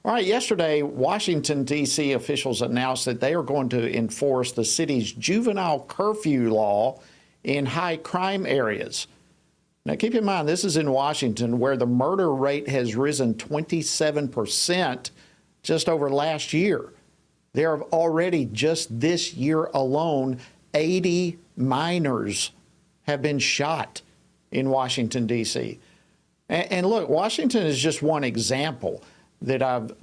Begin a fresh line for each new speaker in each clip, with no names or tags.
All right, yesterday, Washington, D.C. officials announced that they are going to enforce the city's juvenile curfew law in high crime areas. Now, keep in mind, this is in Washington, where the murder rate has risen 27% just over last year. There have already, just this year alone, 80 minors have been shot in Washington, D.C. And look, Washington is just one example that I've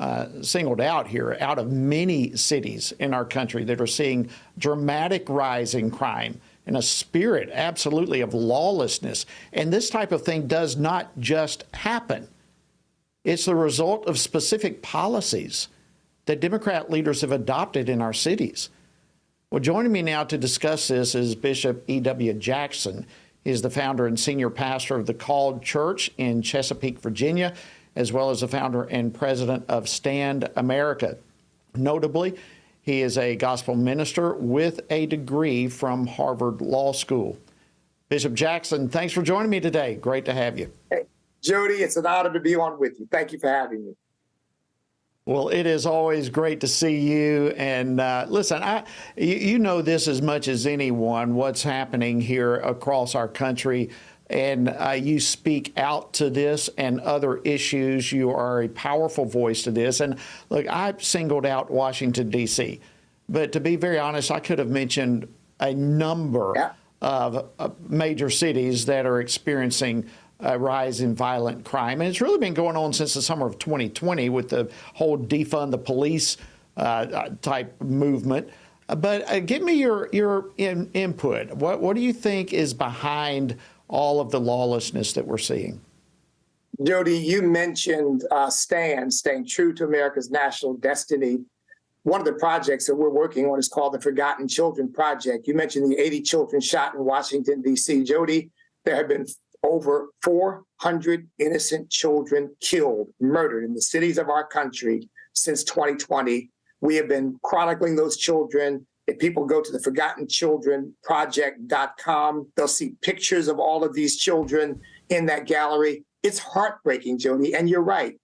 singled out here out of many cities in our country that are seeing dramatic rise in crime and a spirit absolutely of lawlessness. And this type of thing does not just happen. It's the result of specific policies that Democrat leaders have adopted in our cities. Well, joining me now to discuss this is Bishop E.W. Jackson. He's the founder and senior pastor of the Called Church in Chesapeake, Virginia, as well as the founder and president of Stand America. Notably, he is a gospel minister with a degree from Harvard Law School. Bishop Jackson, thanks for joining me today. Great to have you.
Hey, Jody, it's an honor to be on with you. Thank you for having me.
Well, it is always great to see you. And listen, you know this as much as anyone, what's happening here across our country. And you speak out to this and other issues. You are a powerful voice to this. And look, I've singled out Washington, D.C. But to be very honest, I could have mentioned a number of major cities that are experiencing a rise in violent crime. And it's really been going on since the summer of 2020 with the whole defund the police type movement. But give me your input. What do you think is behind all of the lawlessness that we're seeing?
Jody, you mentioned staying true to America's national destiny. One of the projects that we're working on is called the Forgotten Children Project. You mentioned the 80 children shot in Washington, D.C. Jody, there have been over 400 innocent children killed, murdered in the cities of our country since 2020. We have been chronicling those children. If people go to the ForgottenChildrenProject.com, they'll see pictures of all of these children in that gallery. It's heartbreaking, Jody, and you're right.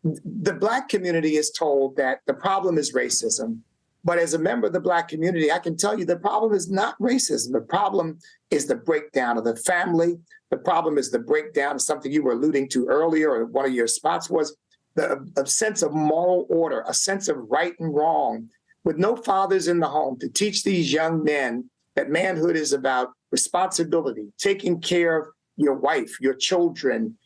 The Black community is told that the problem is racism. But as a member of the Black community, I can tell you the problem is not racism. The problem is the breakdown of the family. The problem is the breakdown of something you were alluding to earlier, or one of your spots was a sense of moral order, a sense of right and wrong, with no fathers in the home to teach these young men that manhood is about responsibility, taking care of your wife, your children,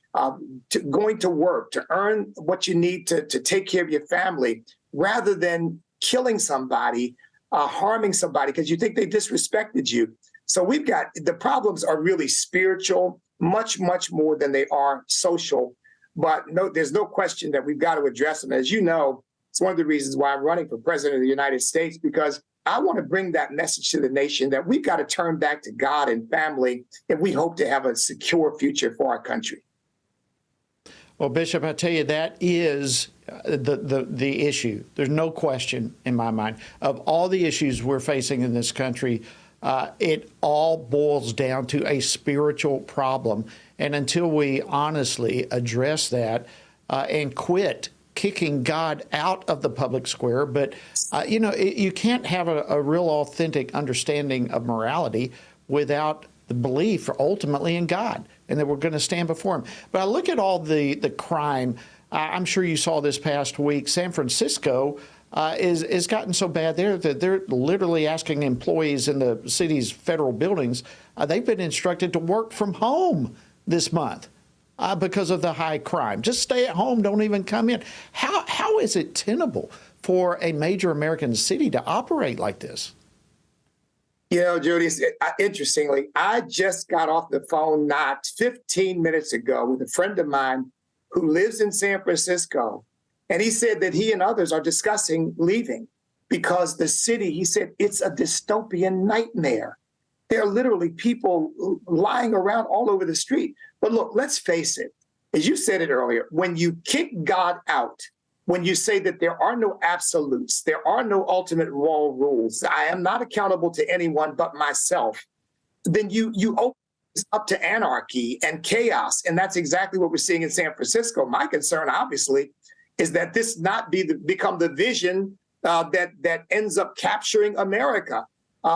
going to work, to earn what you need to take care of your family, rather than killing somebody, harming somebody because you think they disrespected you. So the problems are really spiritual, much, much more than they are social. But no, there's no question that we've got to address them. As you know, it's one of the reasons why I'm running for president of the United States, because I want to bring that message to the nation that we've got to turn back to God and family if we hope to have a secure future for our country.
Well, Bishop, I tell you, that is the issue. There's no question in my mind. Of all the issues we're facing in this country, it all boils down to a spiritual problem. And until we honestly address that and quit kicking God out of the public square, but, you can't have a real authentic understanding of morality without the belief ultimately in God and that we're going to stand before him. But I look at all the crime. I'm sure you saw this past week. San Francisco is gotten so bad there that they're literally asking employees in the city's federal buildings, they've been instructed to work from home this month because of the high crime. Just stay at home. Don't even come in. How is it tenable for a major American city to operate like this?
You know, Jody, interestingly, I just got off the phone not 15 minutes ago with a friend of mine who lives in San Francisco. And he said that he and others are discussing leaving because the city, he said, it's a dystopian nightmare. There are literally people lying around all over the street. But look, let's face it, as you said it earlier, when you kick God out, when you say that there are no absolutes, there are no ultimate moral rules, I am not accountable to anyone but myself, then you open this up to anarchy and chaos. And that's exactly what we're seeing in San Francisco. My concern, obviously, is that this not become the vision that ends up capturing America.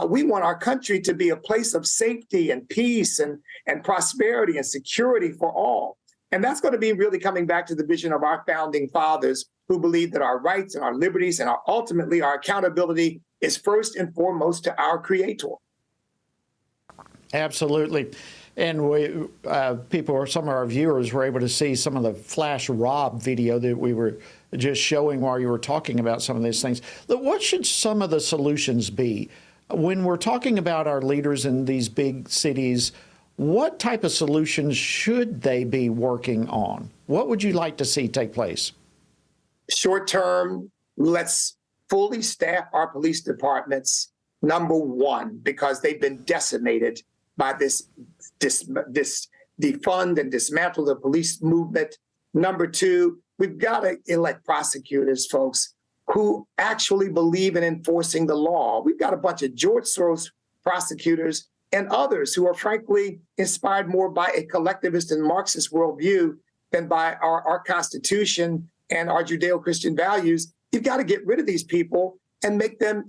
We want our country to be a place of safety and peace and prosperity and security for all. And that's going to be really coming back to the vision of our founding fathers, who believed that our rights and our liberties and ultimately our accountability is first and foremost to our Creator.
Absolutely. And some of our viewers were able to see some of the flash rob video that we were just showing while you were talking about some of these things. What should some of the solutions be? When we're talking about our leaders in these big cities, what type of solutions should they be working on? What would you like to see take place?
Short term, let's fully staff our police departments, number one, because they've been decimated by this defund and dismantle the police movement. Number two, we've got to elect prosecutors, folks, who actually believe in enforcing the law. We've got a bunch of George Soros prosecutors and others who are frankly inspired more by a collectivist and Marxist worldview than by our Constitution and our Judeo-Christian values. You've got to get rid of these people and make them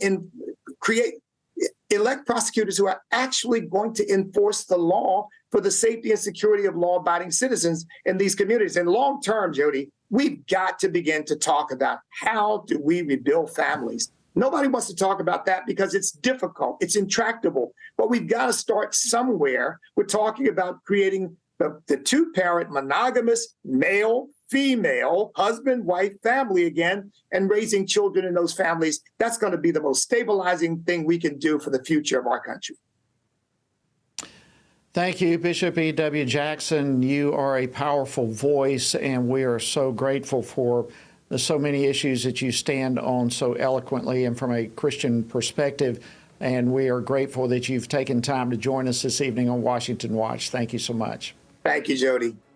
elect prosecutors who are actually going to enforce the law for the safety and security of law-abiding citizens in these communities. And long term, Jody, we've got to begin to talk about how do we rebuild families. Nobody wants to talk about that because it's difficult, it's intractable. But we've got to start somewhere. We're talking about creating the two-parent monogamous male, female, husband, wife, family again, and raising children in those families. That's going to be the most stabilizing thing we can do for the future of our country.
Thank you, Bishop E.W. Jackson. You are a powerful voice, and we are so grateful for the so many issues that you stand on so eloquently and from a Christian perspective. And we are grateful that you've taken time to join us this evening on Washington Watch. Thank you so much.
Thank you, Jody.